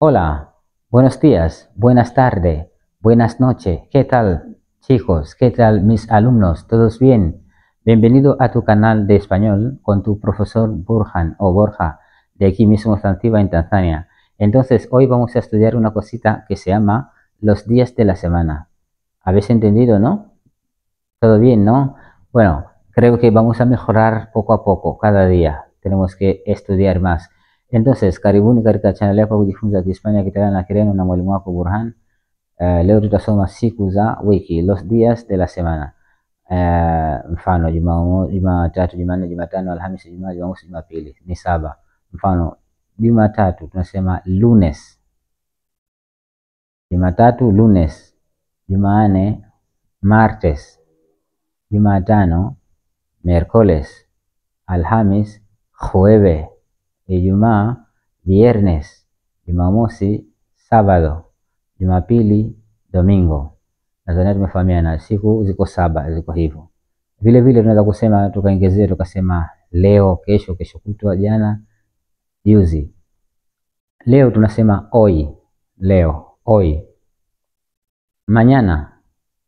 Hola, buenos días, buenas tardes, buenas noches. ¿Qué tal, chicos? ¿Qué tal, mis alumnos? ¿Todos bien? Bienvenido a tu canal de español con tu profesor Burhan o Borja, de aquí mismo Zanzibar, en Tanzania. Entonces, hoy vamos a estudiar una cosita que se llama los días de la semana. ¿Habéis entendido, no? ¿Todo bien, no? Bueno, creo que vamos a mejorar poco a poco, cada día. Tenemos que estudiar más. Entonces, karibuni katika channel yako kujifunza Kihispania kitokana na Kireno na mwalimu wako Burhan. Leo tutasoma siku za wiki, los días de la semana. Mfano Jumatatu, Jumanne, Jumatano, Alhamisi, Ijumaa, Jumamosi, Jumapili ni 7. Mfano Jumatatu tunasema lunes. Jumatatu lunes. Jumanne martes. Jumatano miércoles. Alhamis jueves. Ijumaa viernes. Jumamosi sábado. Jumapili domingo. Nadhani tumefahamiana, siku ziko 7 ziko hivyo. Vile vile tunaweza kusema tukaongezea tukasema leo, kesho, kesho kutwa, jana, juzi. Leo tunasema hoy, leo, hoy. Mañana,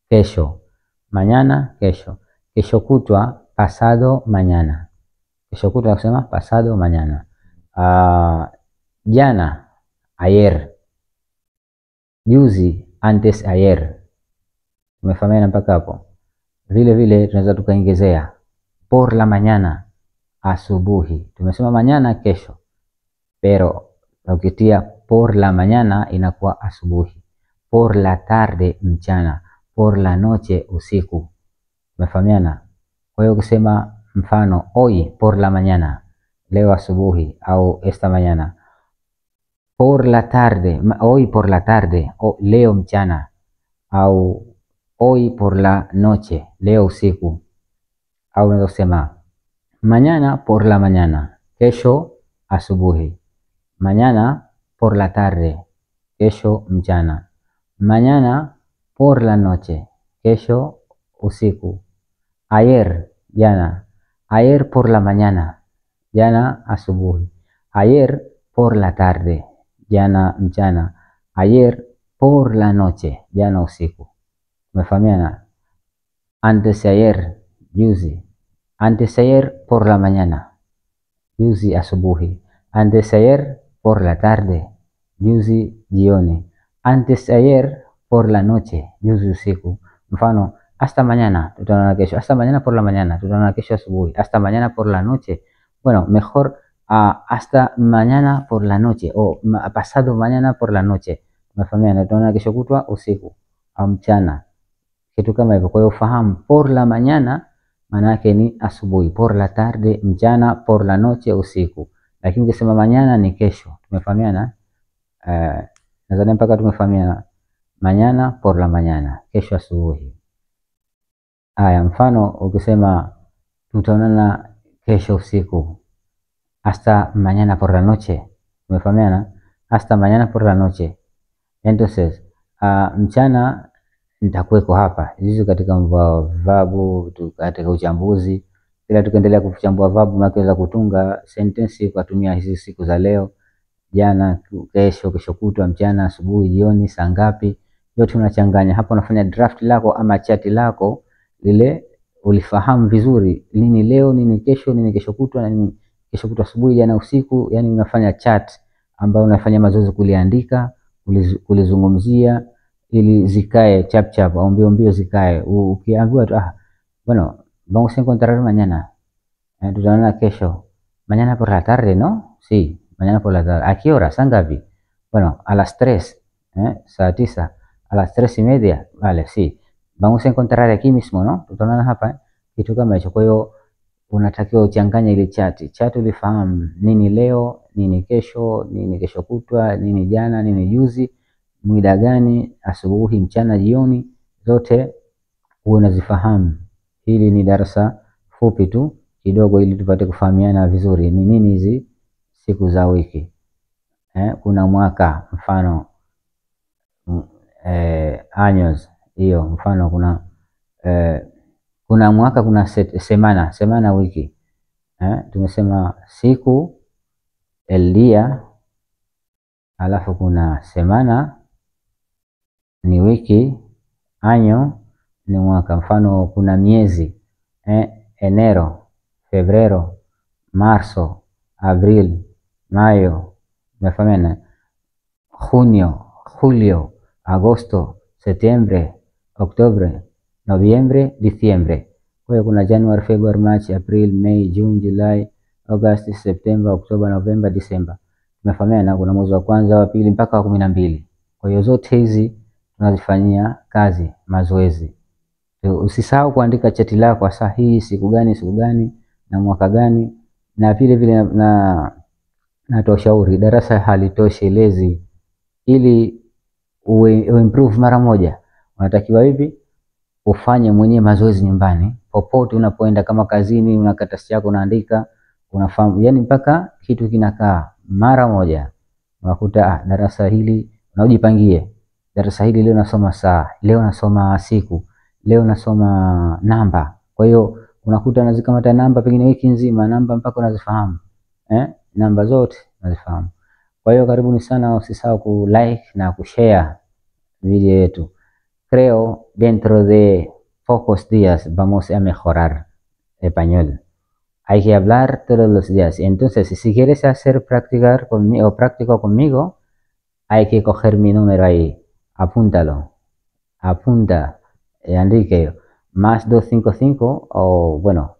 kesho. Mañana, kesho. Kesho kutwa, pasado mañana. Kesho kutwa tunasema pasado mañana. Jana, ayer. Juzi, antes ayer. Tumefahamiana mpaka hapo. Vile vile tunaweza tukaongezea por la mañana, asubuhi. Tumesema mañana kesho, pero ukitia por la mañana inakuwa asubuhi. Por la tarde mchana, por la noche usiku. Tumefahamiana. Kwa hiyo ukisema mfano hoy por la mañana, leo asubuhi au esta mañana. Por la tarde, hoy por la tarde, o leo mchana, au hoy por la noche, leo usiku. Au unaweza kusema mañana por la mañana, kesho asubuhi. Mañana por la tarde, kesho mchana. Mañana por la noche, kesho usiku. Ayer, jana. Ayer por la mañana, jana asubuhi. Ayer por la tarde, jana mchana. Ayer por la noche, jana usiku. Tumefahamiana. Antes de ayer, juzi. Antes de ayer por la mañana, juzi asubuhi. Antes de ayer por la tarde, juzi jioni. Antes de ayer por la noche, juzi usiku. Mfano, hasta mañana, tutaona kesho. Hasta mañana por la mañana, tutaona kesho asubuhi. Hasta mañana por la noche. Bueno, mejor hasta mañana por la noche o pasado mañana por la noche. Tumefahamiana, tutaona kesho kutwa usiku au mchana. Kitu kama hivyo. Kwa hiyo ufahamu por la mañana maana yake ni asubuhi, por la tarde mchana, por la noche usiku. Lakini ukisema mañana ni kesho. Tumefahamiana? Nadhani mpaka tumefahamiana. Mañana por la mañana, kesho asubuhi. Haya, mfano ukisema tutaonana kesho usiku. Hasta mañana por la noche. Tumefahamiana? Hasta mañana por la noche. Entonces, mchana nitakuweko hapa. Hizi katika verbu, katika uchambuzi. Bila tukaendelea kuchambua verbu na kuweza kutunga sentensi kwa kutumia hizi siku za leo, jana, kesho, kesho kutwa, mchana, asubuhi, jioni, saa ngapi, yote unachanganya. Hapo unafanya draft lako ama chati lako lile ulifahamu vizuri. Nini leo, nini kesho, nini kesho kutwa, na nini kesho kutwa asubuhi, jana usiku. Yani unafanya chat ambayo unafanya mazoezi kuliandika, kulizungumzia ili zikae chap chap au mbio mbio zikae. Ukiambiwa tu bueno, vamos a encontrar mañana. Tutaonana kesho. Mañana por la tarde, ¿no? Sí, mañana por la tarde. ¿A qué hora? ¿Saa ngapi? Bueno, a las 3. Saa 9. A las 3:30. Vale, sí. Vamos a encontrar aquí mismo, ¿no? Tutaonana hapa. Kitu kama hicho. Kwa hiyo unatakiwa uchanganye ile chati. Chati ulifahamu nini leo, nini kesho, nini kesho kutwa, nini jana, nini juzi, muda gani, asubuhi, mchana, jioni, zote unazifahamu. Hili ni darasa fupi tu kidogo ili tupate kufahamiana vizuri. Ni nini hizi siku za wiki? Kuna mwaka, mfano años, hiyo mfano kuna mwaka, kuna semana wiki. Tumesema siku, el día, alafu kuna semana ni wiki, año ni mwaka. Mfano kuna miezi enero, febrero, marzo, abril, mayo, umefahamiana, junio, julio, agosto, septiembre, octubre, noviembre, diciembre. Kwa hiyo kuna January, February, March, April, May, June, July, August, September, October, November, December. Umefahamiana, kuna mwezi wa kwanza, wa pili mpaka wa 12. Kwa hiyo zote hizi tunazifanyia kazi, mazoezi. Usisahau kuandika cheti lako sahihi, siku gani na mwaka gani. Na vile vile natoa shauri, darasa halitoshelezi. Ili improve mara moja, unatakiwa hivi ufanye mwenyewe mazoezi nyumbani, popote unapoenda, kama kazini una karatasi yako unaandika, unafahamu, yani mpaka kitu kinakaa mara moja. Unakuta darasa hili unajipangie, darasa hili leo nasoma saa, leo nasoma siku, leo nasoma namba. Kwa hiyo unakuta unazikamata namba pengine wiki nzima, namba mpaka unazifahamu, namba zote unazifahamu. Kwa hiyo karibuni sana, usisahau ku like na kushare video yetu. Creo dentro de pocos días vamos a mejorar español. Hay que hablar todos los días. Entonces, si quieres hacer práctico conmigo, hay que coger mi número ahí. Apúntalo. Apunta, Enrique, más 255, o bueno,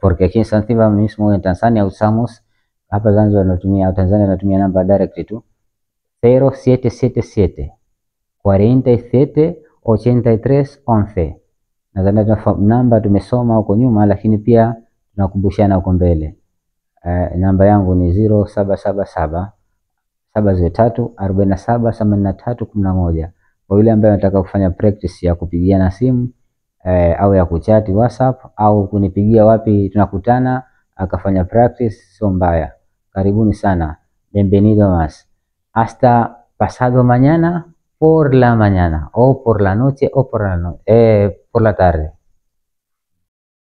porque aquí en Zanzibar mismo, en Tanzania, usamos, hapa Zanzibar natumia, Tanzania natumia namba direct tu 0777 47 83 11. Nadhani namba tumesoma huko nyuma, lakini pia tunakumbushana huko mbele. Namba yangu ni 0777 703 47 83 11. Kwa yule ambaye anataka kufanya practice ya kupigiana simu au ya kuchati WhatsApp au kunipigia wapi tunakutana akafanya practice, sio mbaya. Karibuni sana. Bienvenido más. Hasta pasado mañana por la mañana o por la noche o por la tarde.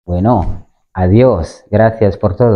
Bueno, adiós. Gracias por todo.